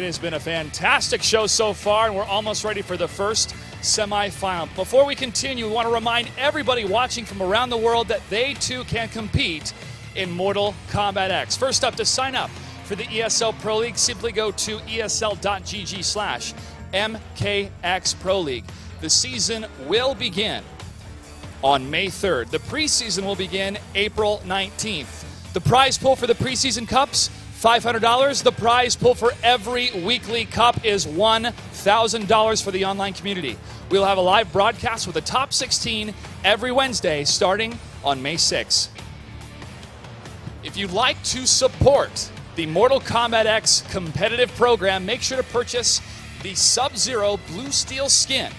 has been a fantastic show so far, and we're almost ready for the first semifinal. Before we continue, we want to remind everybody watching from around the world that they too can compete in Mortal Kombat X. First up, to sign up for the ESL Pro League, simply go to esl.gg/MKX Pro League. The season will begin on May 3rd. The preseason will begin April 19th. The prize pool for the preseason cups, $500. The prize pool for every weekly cup is $1,000 for the online community. We'll have a live broadcast with the top 16 every Wednesday starting on May 6th. If you'd like to support the Mortal Kombat X competitive program, make sure to purchase the Sub-Zero Blue Steel skin.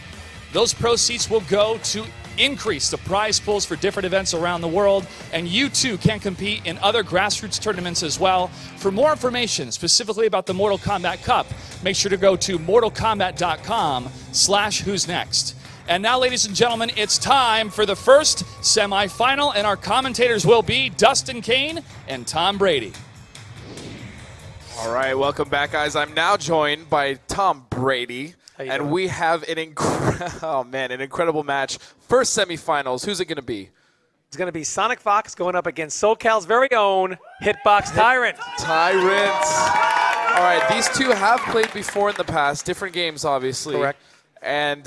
Those proceeds will go to increase the prize pools for different events around the world, and you too can compete in other grassroots tournaments as well. For more information specifically about the Mortal Kombat Cup, make sure to go to mortalkombat.com/who's next. And now, ladies and gentlemen, it's time for the first semifinal, and our commentators will be Dustin Kane and Tom Brady. All right, welcome back, guys. I'm now joined by Tom Brady, and we have an incredible match. First semifinals. Who's it going to be? It's going to be Sonic Fox going up against SoCal's very own Hitbox Tyrant. Tyrant. All right, these two have played before in the past, different games, obviously. Correct. And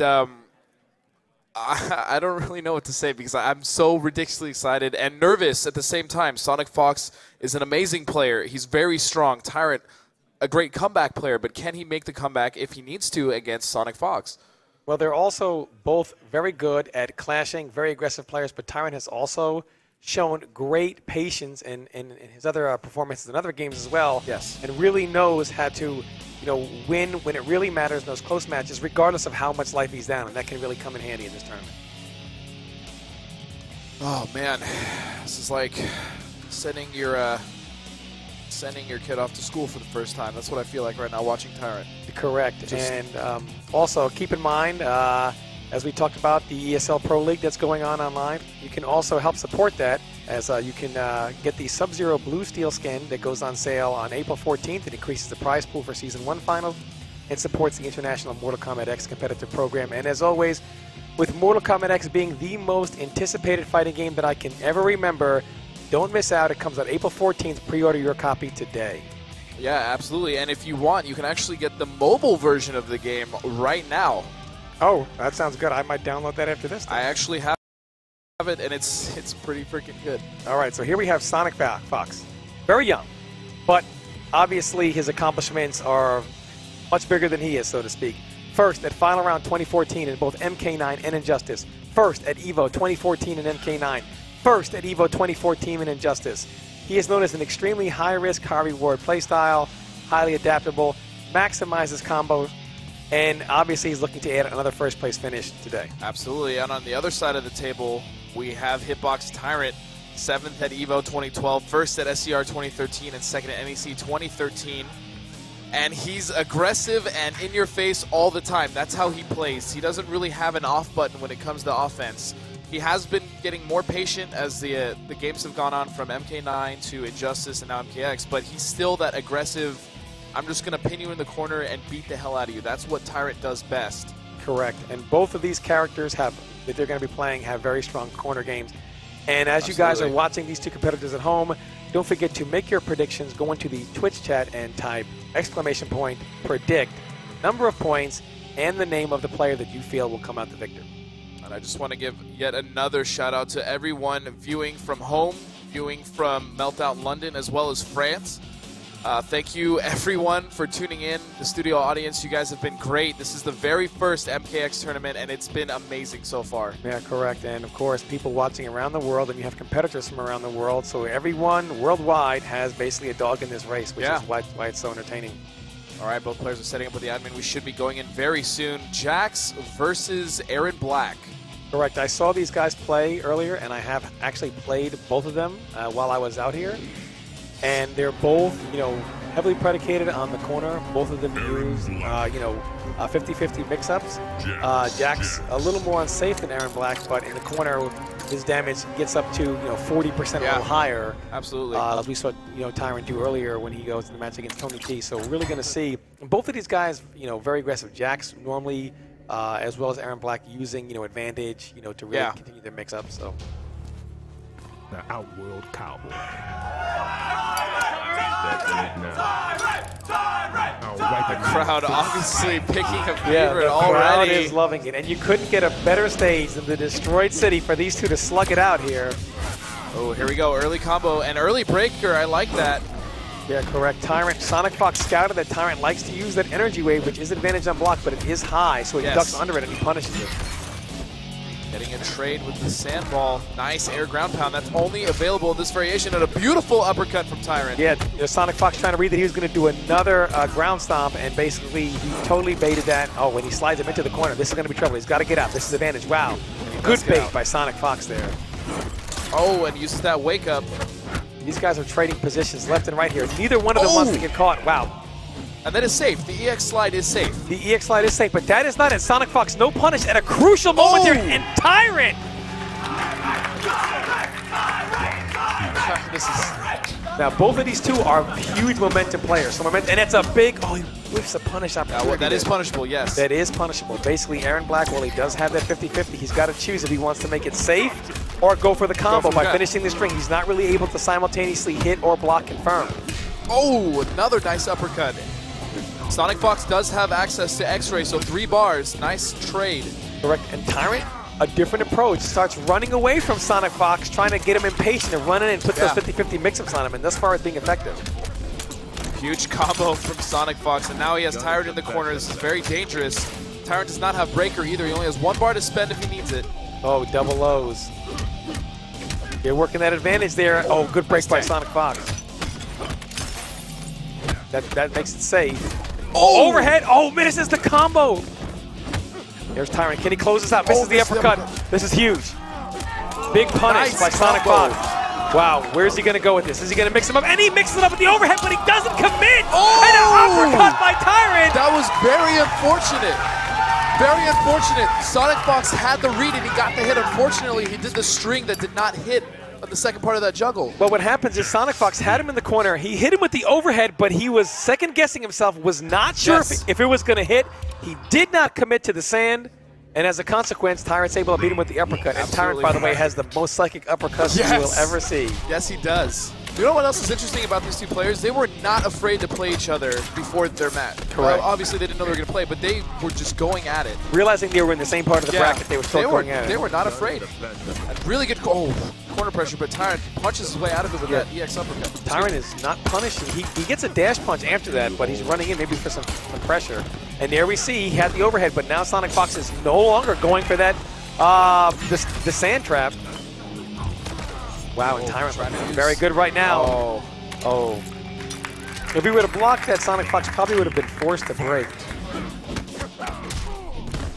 I don't really know what to say because I'm so ridiculously excited and nervous at the same time. Sonic Fox is an amazing player. He's very strong. Tyrant, a great comeback player, but can he make the comeback if he needs to against Sonic Fox? Well, they're also both very good at clashing, very aggressive players, but Tyrant has also shown great patience in his other performances in other games as well. Yes. And really knows how to win when it really matters in those close matches, regardless of how much life he's down, and that can really come in handy in this tournament. Oh, man. This is like sending your kid off to school for the first time. That's what I feel like right now watching Tyrant. Correct. And also keep in mind, as we talked about the ESL Pro League that's going on online, you can also help support that as you can get the Sub-Zero Blue Steel skin that goes on sale on April 14th. It increases the prize pool for Season 1 finals and supports the International Mortal Kombat X competitive program. And as always, with Mortal Kombat X being the most anticipated fighting game that I can ever remember, don't miss out. It comes out April 14th. Pre-order your copy today. Yeah, absolutely. And if you want, you can actually get the mobile version of the game right now. Oh, that sounds good. I might download that after this. I actually have it, and it's pretty freaking good. All right, so here we have Sonic Fox. Very young, but obviously his accomplishments are much bigger than he is, so to speak. First at Final Round 2014 in both MK9 and Injustice. First at EVO 2014 in MK9. First at EVO 2014 in Injustice. He is known as an extremely high-risk, high-reward playstyle, highly adaptable, maximizes combos, and obviously he's looking to add another first-place finish today. Absolutely, and on the other side of the table, we have Hitbox Tyrant, 7th at EVO 2012, 1st at SCR 2013, and 2nd at NEC 2013. And he's aggressive and in your face all the time. That's how he plays. He doesn't really have an off button when it comes to offense. He has been getting more patient as the games have gone on from MK9 to Injustice and now MKX, but he's still that aggressive, I'm just going to pin you in the corner and beat the hell out of you. That's what Tyrant does best. Correct. And both of these characters that they're going to be playing have very strong corner games. And as you guys are watching these two competitors at home, don't forget to make your predictions. Go into the Twitch chat and type !predict, number of points, and the name of the player that you feel will come out the victor. And I just want to give yet another shout out to everyone viewing from home, viewing from Meltdown London as well as France. Thank you everyone for tuning in. The studio audience, you guys have been great. This is the very first MKX tournament and it's been amazing so far. Yeah, correct. And of course, people watching around the world, and you have competitors from around the world. So everyone worldwide has basically a dog in this race, which is why it's so entertaining. All right, both players are setting up with the admin. We should be going in very soon. Jax versus Erron Black. Correct. I saw these guys play earlier, and I have actually played both of them while I was out here. And they're both, heavily predicated on the corner. Both of them use, 50-50 mix-ups. Jack's a little more unsafe than Erron Black, but in the corner, his damage gets up to 40%, a little higher. Absolutely. As we saw Tyrant do earlier when he goes to the match against Tony T. So we're really going to see both of these guys, very aggressive. Jack's normally, as well as Erron Black, using advantage, to really continue their mix-up. So. The Outworld Cowboy. The crowd obviously picking a favorite the already. Crowd is loving it, and you couldn't get a better stage than the Destroyed City for these two to slug it out here. Oh, here we go. Early combo and early breaker. I like that. Yeah, correct. Tyrant, Sonic Fox scouted that Tyrant likes to use that energy wave, which is advantage on block, but it is high, so he ducks under it and he punishes it. Getting a trade with the sandball. Nice air ground pound. That's only available in this variation, and a beautiful uppercut from Tyrant. Yeah, Sonic Fox trying to read that he was going to do another ground stomp, and basically he totally baited that. Oh, when he slides him into the corner, this is going to be trouble. He's got to get out. This is advantage. Wow. Good bait by Sonic Fox there. Oh, and uses that wake up. These guys are trading positions left and right here. Neither one of them wants to get caught. Wow. And that is safe. The EX slide is safe. The EX slide is safe, but that is not it. Sonic Fox, no punish at a crucial moment there, and Tyrant! Now, both of these two are huge momentum players. So and it's a big, he whiffs a punish opportunity. Well, that is punishable, yes. That is punishable. Basically, Erron Black, while he does have that 50-50, he's got to choose if he wants to make it safe or go for the combo by finishing the string. He's not really able to simultaneously hit or block confirm. Oh, another nice uppercut. Sonic Fox does have access to X-Ray, so 3 bars. Nice trade. Correct. And Tyrant, a different approach, starts running away from Sonic Fox, trying to get him impatient and run in and put those 50-50 mix-ups on him, and thus far it's being effective. Huge combo from Sonic Fox, and now he has Tyrant in the corner. This is very dangerous. Tyrant does not have breaker either. He only has 1 bar to spend if he needs it. Oh, double lows. You're working that advantage there. Oh, good break by Sonic Fox. That makes it safe. Oh, overhead. Oh, misses the combo. There's Tyrant. Can he close this out? Misses the uppercut. This is huge. Big punish by Sonic Fox. Wow, where's he going to go with this? Is he going to mix him up? And he mixes it up with the overhead, but he doesn't commit. And an uppercut by Tyrant. That was very unfortunate. Very unfortunate. Sonic Fox had the read and he got the hit. Unfortunately, he did the string that did not hit on the second part of that juggle. Well, what happens is Sonic Fox had him in the corner. He hit him with the overhead, but he was second-guessing himself, was not sure if it was going to hit. He did not commit to the sand, and as a consequence, Tyrant's able to beat him with the uppercut. And Tyrant, by the way, has the most psychic uppercuts you will ever see. Yes, he does. You know what else is interesting about these two players? They were not afraid to play each other before their match. Correct. Obviously, they didn't know they were going to play, but they were just going at it. Realizing they were in the same part of the bracket, they were still going at it. They were not afraid. And really good corner pressure, but Tyrant punches his way out of it with that EX uppercut. Tyrant is not punishing. He gets a dash punch after that, but he's running in maybe for some pressure. And there we see he had the overhead, but now Sonic Fox is no longer going for that the sand trap. Wow, and Tyrant very good right now. Oh. If he would have blocked that, Sonic Fox probably would have been forced to break.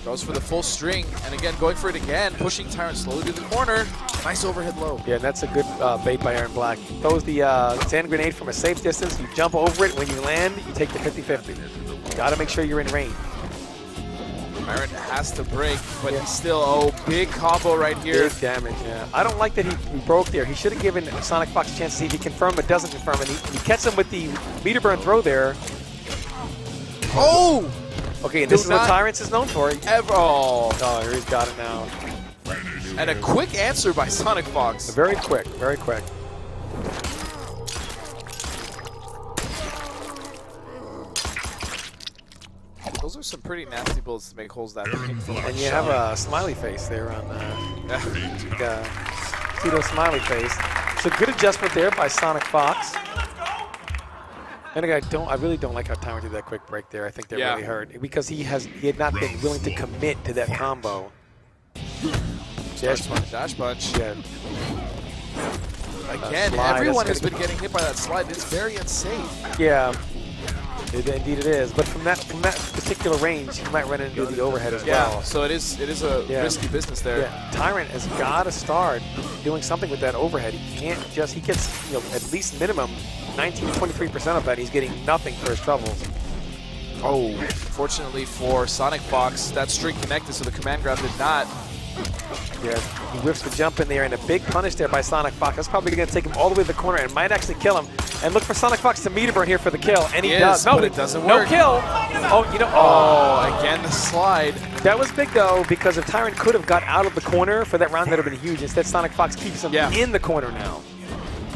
Goes for the full string, and again, going for it again, pushing Tyrant slowly to the corner. Nice overhead low. Yeah, and that's a good bait by Erron Black. He throws the sand grenade from a safe distance. You jump over it. When you land, you take the 50-50. Got to make sure you're in range. Tyrant has to break, but he's still, big combo right here. Big damage, yeah. I don't like that he broke there. He should have given Sonic Fox a chance to see if he confirmed but doesn't confirm. And he catches him with the meter burn throw there. Oh! Okay, and this is what Tyrants is known for. Oh, here he's got it now. And a quick answer by Sonic Fox. Very quick, very quick. Those are some pretty nasty bullets to make holes that big. And you have a smiley face there on pseudo smiley face. So good adjustment there by Sonic Fox. And again, I really don't like how Tyrant did that quick break there. I think that really hurt because he had not been willing to commit to that combo. Dash punch. Yeah. Again, everyone has been getting hit by that slide. It's very unsafe. Yeah. Indeed it is. But from that particular range, you might run into the overhead as well. Yeah, so it is a risky business there. Yeah. Tyrant has got to start doing something with that overhead. He can't just, he gets, you know, at least minimum 19-23% of that. He's getting nothing for his troubles. Oh, fortunately for Sonic Fox, that string connected, so the command grab did not. Yeah, he whips the jump in there, and a big punish there by Sonic Fox. That's probably going to take him all the way to the corner and might actually kill him. And look for Sonic Fox to meter burn here for the kill, and he does. No, but it doesn't no work. Kill. Oh, you know. Oh, again the slide. That was big though, because if Tyrant could have got out of the corner for that round, that would have been huge. Instead, Sonic Fox keeps him in the corner now.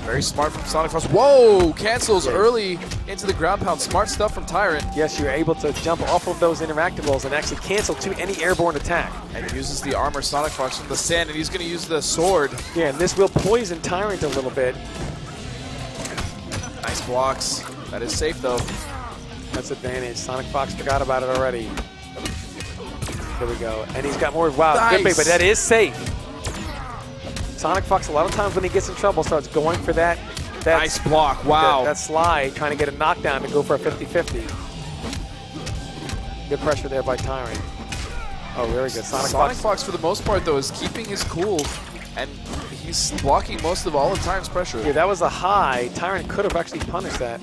Very smart from Sonic Fox. Whoa! Cancels early into the ground pound. Smart stuff from Tyrant. Yes, you're able to jump off of those interactables and actually cancel any airborne attack. And he uses the armor Sonic Fox from the sand, and he's going to use the sword. Yeah, and this will poison Tyrant a little bit. Nice blocks. That is safe, though. That's advantage. Sonic Fox forgot about it already. There we go. And he's got more. Wow, nice. Good bait, but that is safe. Sonic Fox, a lot of times when he gets in trouble, starts going for that nice block. Wow. That slide, trying to get a knockdown to go for a 50-50. Good pressure there by Tyrant. Oh, very good. Sonic Fox, for the most part, though, is keeping his cool, and he's blocking most of all of Tyrant's pressure. Yeah, that was a high. Tyrant could have actually punished that.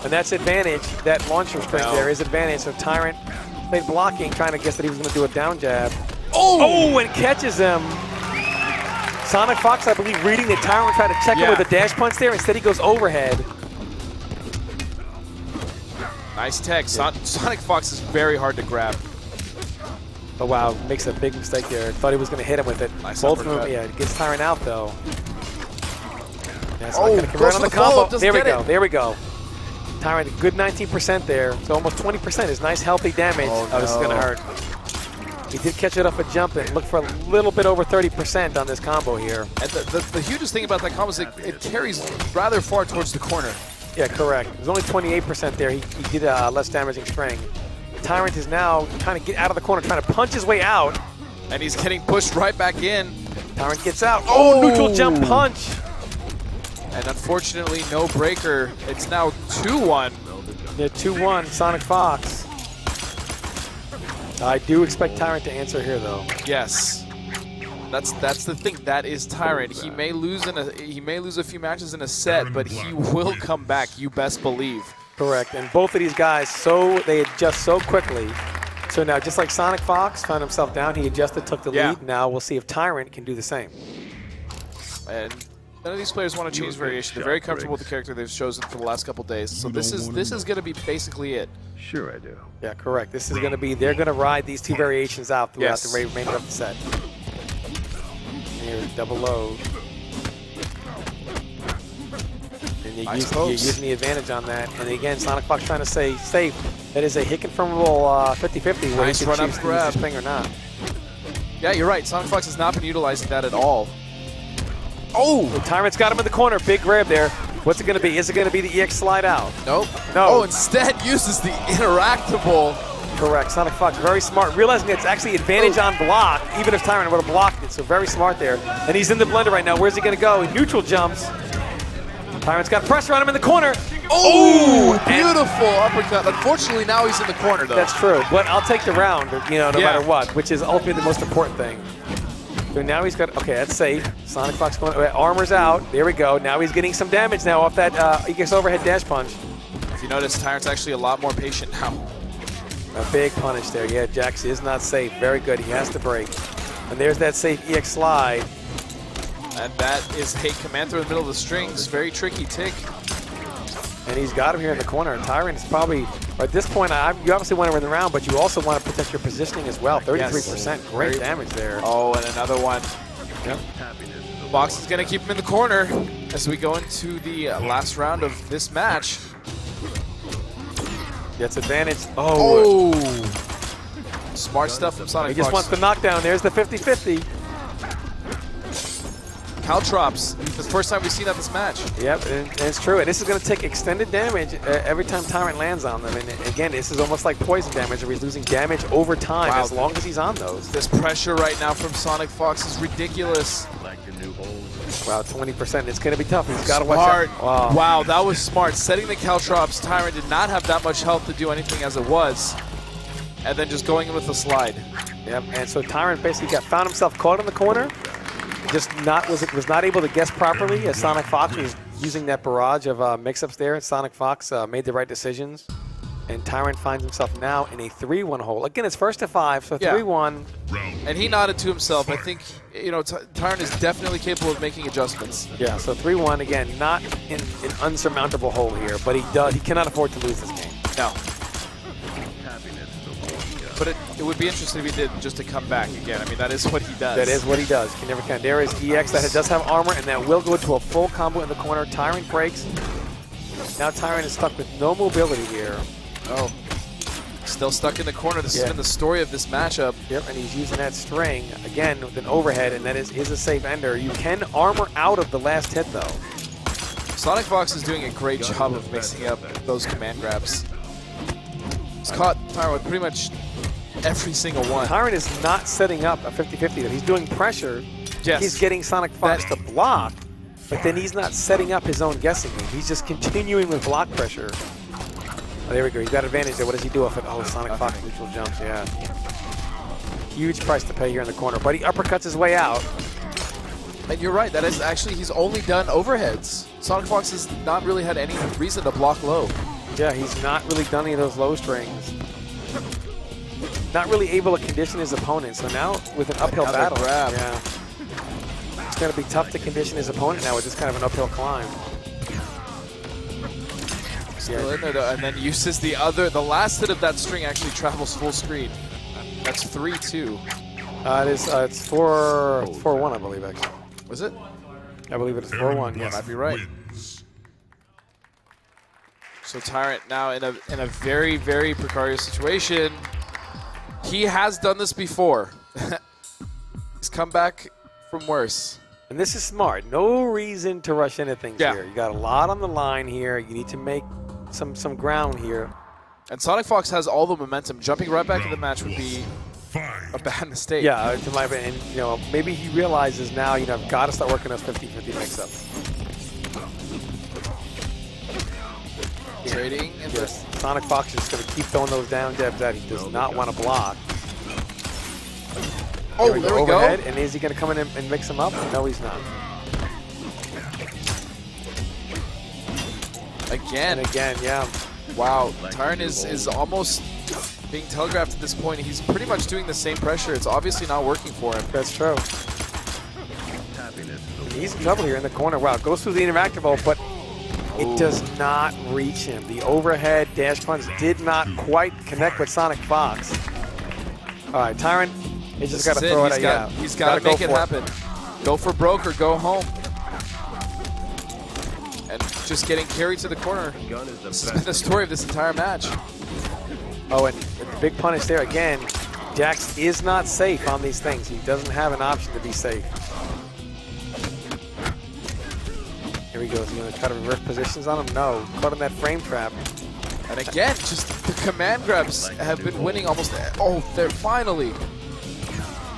And that's advantage. That launcher string there is advantage. So Tyrant played blocking, trying to guess that he was going to do a down jab. Oh, and catches him. Sonic Fox, I believe, reading the Tyrant, trying to check him with a dash punch there. Instead, he goes overhead. Nice tech. Sonic Fox is very hard to grab. Oh, wow. Makes a big mistake there. Thought he was going to hit him with it. Nice Both of them, uppercut. gets Tyrant out, though. That's not going to convert on the combo. There we go. There we go. Tyrant, good 19% there. So almost 20% is nice, healthy damage. Oh, this is going to hurt. He did catch it off a jump and look for a little bit over 30% on this combo here. And the hugest thing about that combo is it carries rather far towards the corner. Yeah, correct. It was only 28% there. He did a less damaging string. Tyrant is now trying to get out of the corner, trying to punch his way out. And he's getting pushed right back in. Tyrant gets out. Oh, neutral jump punch. And unfortunately, no breaker. It's now 2-1. Yeah, 2-1, Sonic Fox. I do expect Tyrant to answer here, though. Yes, that's the thing. That is Tyrant. He may lose a few matches in a set, but he will come back. You best believe. Correct. And both of these guys, they adjust so quickly. So now, just like Sonic Fox found himself down, he adjusted, took the lead. Now we'll see if Tyrant can do the same. And none of these players want to change variation. They're very comfortable with the character they've chosen for the last couple days. So this is going to be basically it. Sure I do. Yeah, correct. This is going to be, they're going to ride these two variations out throughout the remainder of the set. Here's double load. And you're using the advantage on that. And again, Sonic Fox trying to stay safe. That is a hit confirmable 50-50 where nice he can run choose up to use grab. his swing or not. Yeah, you're right. Sonic Fox has not been utilizing that at all. Oh! The Tyrant's got him in the corner. Big grab there. What's it going to be? Is it going to be the EX slide out? Nope. No. Oh, instead uses the interactable. Correct. Sonic Fox, very smart. Realizing it's actually advantage on block, even if Tyrant would have blocked it. So very smart there. And he's in the blender right now. Where's he going to go? Neutral jumps. Tyrant's got pressure on him in the corner. Oh, beautiful uppercut. Unfortunately, now he's in the corner, though. That's true. But I'll take the round, no matter what, which is ultimately the most important thing. So now he's got, okay, that's safe. Sonic Fox going, armor's out. There we go. Now he's getting some damage now off that EX overhead dash punch. If you notice, Tyrant's actually a lot more patient now. A big punish there. Yeah, Jax is not safe. Very good. He has to break. And there's that safe EX slide. And that is a command throw in the middle of the strings. Very tricky tick. And he's got him here in the corner. Tyrant is probably, at this point, you obviously want to win the round, but you also want to protect your positioning as well. 33%. Great damage there. Oh, and another one. Yep. Box is going to keep him in the corner as we go into the last round of this match. Gets advantage. Oh. Smart stuff from Sonic Fox. He just wants the knockdown. There's the 50-50. Caltrops. It's the first time we've seen that this match. Yep, and it's true. And this is going to take extended damage every time Tyrant lands on them. And again, this is almost like poison damage, where he's losing damage over time as long as he's on those. This pressure right now from Sonic Fox is ridiculous. Wow, 20%. It's going to be tough. He's got to watch out. Wow. Wow, that was smart. Setting the caltrops. Tyrant did not have that much health to do anything as it was. And then just going in with the slide. Yep, and so Tyrant basically found himself caught in the corner. Just was not able to guess properly as Sonic Fox was using that barrage of mix-ups there. Sonic Fox made the right decisions. And Tyrant finds himself now in a 3-1 hole. Again, it's first to 5, so 3-1. And he nodded to himself. I think, you know, Tyrant is definitely capable of making adjustments. Yeah, so 3-1, again, not in an unsurmountable hole here, but he cannot afford to lose this game. No. But it would be interesting if he did just to come back again. I mean, that is what he does. That is what he does. You never can. There is EX that does have armor, and that will go to a full combo in the corner. Tyrant breaks. Now Tyrant is stuck with no mobility here. Oh, still stuck in the corner. This has been the story of this matchup. Yep, and he's using that string, again, with an overhead, and that is a safe ender. You can armor out of the last hit, though. Sonic Fox is doing a great job of mixing up those command grabs. He's caught Tyrant with pretty much every single one. Tyrant is not setting up a 50-50. He's doing pressure. Yes. He's getting Sonic Fox to block, but then he's not setting up his own guessing game. He's just continuing with block pressure. Oh, there we go. He's got advantage there. What does he do off it? Oh, Sonic Fox neutral jumps, yeah. Huge price to pay here in the corner, but he uppercuts his way out. And you're right. That is actually, he's only done overheads. Sonic Fox has not really had any reason to block low. Yeah, he's not really done any of those low strings. Not really able to condition his opponent. So now with an uphill battle, yeah, it's going to be tough to condition his opponent now with this kind of an uphill climb. Still in there though, and then uses the last hit of that string actually travels full screen. That's 3-2. It's 4-1, I believe, actually. Was it? I believe it is 4-1. Yeah, might be right. So Tyrant now in a very, very precarious situation. He has done this before. He's come back from worse. And this is smart. No reason to rush into things here. You got a lot on the line here. You need to make some ground here. And Sonic Fox has all the momentum. Jumping right back in the match would be a bad mistake. Yeah, to my opinion. And, you know, maybe he realizes now, you know, I've got to start working those 50-50 mix-ups. Trading. And Sonic Fox is just going to keep throwing those down jabs that he does not want to block. Oh, there we go. And is he going to come in and mix them up? No, he's not. Again. And again, yeah. Wow, Tyrant is almost being telegraphed at this point. He's pretty much doing the same pressure. It's obviously not working for him. That's true. And he's in trouble here in the corner. Wow, goes through the interactive ult, but it does not reach him. The overhead dash punch did not quite connect with Sonic Fox. All right, Tyrant, he's just got to throw it out. He's got to make it happen. Go for broke or go home. And just getting carried to the corner. This has been the story of this entire match. Oh, and the big punish there again. Jax is not safe on these things. He doesn't have an option to be safe. Here he goes. He's going to try to reverse positions on him? No. Caught in that frame trap. And again, just the command grabs have been winning almost. Oh, they're finally.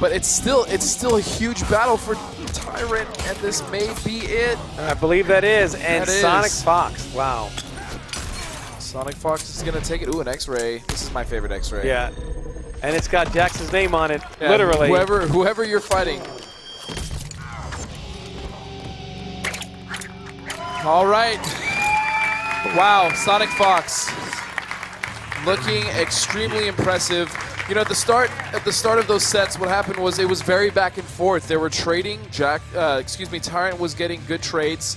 But it's still a huge battle for Tyrant, and this may be it. I believe that is. And Sonic Fox. Wow. Sonic Fox is going to take it. Ooh, an X-ray. This is my favorite X-ray. Yeah. And it's got Jax's name on it, literally. Whoever you're fighting. All right. Wow, Sonic Fox looking extremely impressive. You know, at the start of those sets, what happened was it was very back and forth. They were trading. Tyrant was getting good trades.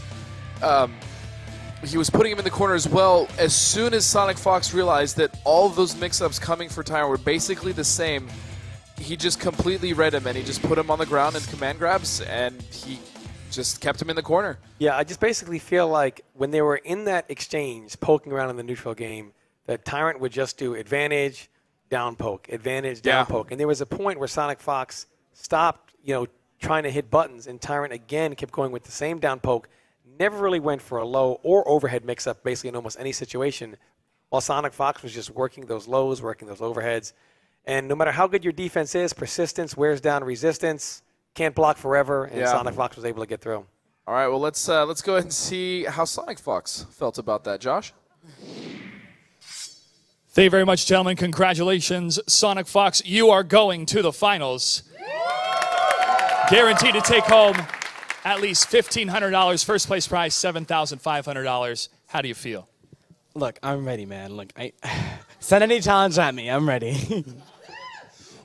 He was putting him in the corner as well. As soon as Sonic Fox realized that all of those mix-ups coming for Tyrant were basically the same, he just completely read him, and he just put him on the ground in command grabs, and he just kept him in the corner. Yeah, I just basically feel like when they were in that exchange, poking around in the neutral game, that Tyrant would just do advantage, down poke, advantage, down poke. And there was a point where Sonic Fox stopped, you know, trying to hit buttons, and Tyrant again kept going with the same down poke. Never really went for a low or overhead mix-up basically in almost any situation, while Sonic Fox was just working those lows, working those overheads. And no matter how good your defense is, persistence wears down resistance. can't block forever, and Yeah. Sonic Fox was able to get through. All right, well, let's go ahead and see how Sonic Fox felt about that. Josh? Thank you very much, gentlemen. Congratulations, Sonic Fox. You are going to the finals. Guaranteed to take home at least $1,500. First place prize, $7,500. How do you feel? Look, I'm ready, man. Look, send any challenge at me. I'm ready.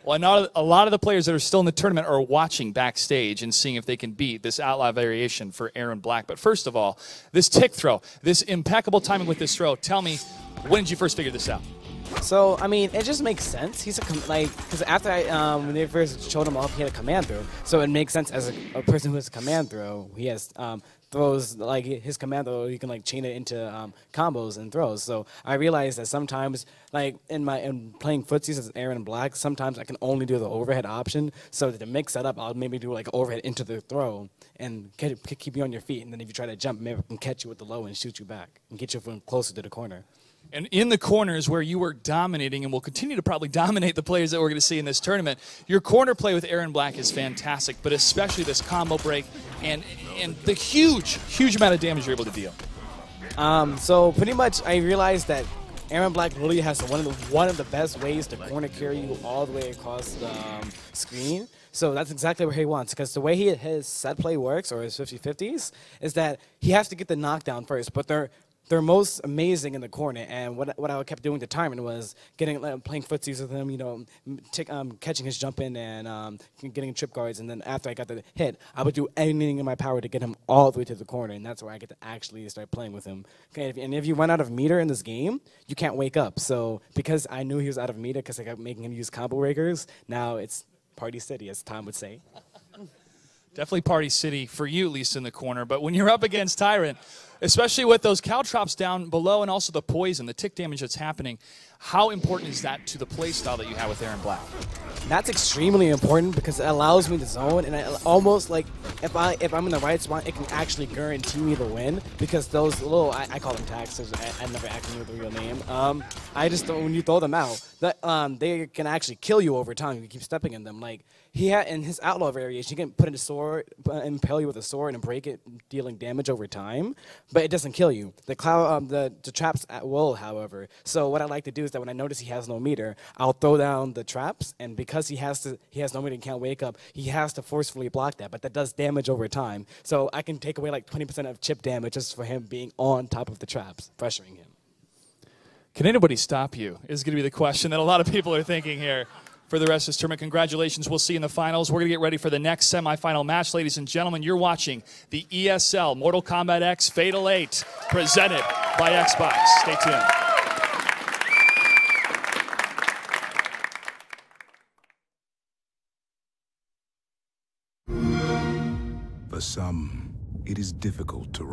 Well, a lot of the players that are still in the tournament are watching backstage and seeing if they can beat this outlaw variation for Erron Black. But first of all, this tick throw, this impeccable timing with this throw. Tell me, when did you first figure this out? So, I mean, it just makes sense. He's because after when they first showed him off, he had a command throw. So it makes sense as a person who has a command throw. He has throws, like his command throw, you can like chain it into combos and throws. So I realized that sometimes, like in playing footsies as Erron Black, sometimes I can only do the overhead option. So to mix that up, I'll maybe do like overhead into the throw and keep you on your feet. And then if you try to jump, maybe I can catch you with the low and shoot you back and get you closer to the corner. And in the corners where you were dominating and will continue to probably dominate the players that we're going to see in this tournament, your corner play with Erron Black is fantastic, but especially this combo break and the huge amount of damage you're able to deal. So pretty much I realized that Erron Black really has one of the best ways to corner carry you all the way across the screen. So that's exactly what he wants, because the way his set play works, or his 50-50s, is that he has to get the knockdown first, but they're most amazing in the corner. And what I kept doing to Tyrant was playing footsies with him, you know, catching his jump in and getting trip guards. And then after I got the hit, I would do anything in my power to get him all the way to the corner. And that's where I get to actually start playing with him. Okay, and if you run out of meter in this game, you can't wake up. So because I knew he was out of meter because I kept making him use combo breakers, now it's Party City, as Tom would say. Definitely Party City for you, at least in the corner. But when you're up against Tyrant, especially with those caltrops down below and also the poison, the tick damage that's happening, how important is that to the play style that you have with Erron Black? That's extremely important because it allows me to zone, and almost like if I'm in the right spot, it can actually guarantee me the win, because those little, I call them tags, I never actually knew the real name. I just when you throw them out, that they can actually kill you over time if you keep stepping in them. Like he had in his outlaw variation, you can put in a sword, impale you with a sword and break it, dealing damage over time, but it doesn't kill you. The traps at will, however. So what I like to do is that when I notice he has no meter, I'll throw down the traps, and because he has no meter and can't wake up, he has to forcefully block that, but that does damage over time. So I can take away like 20% of chip damage just for him being on top of the traps, pressuring him. Can anybody stop you is going to be the question that a lot of people are thinking here for the rest of this tournament. Congratulations. We'll see you in the finals. We're going to get ready for the next semifinal match. Ladies and gentlemen, you're watching the ESL Mortal Kombat X Fatal 8 presented by Xbox. Stay tuned. For some, it is difficult to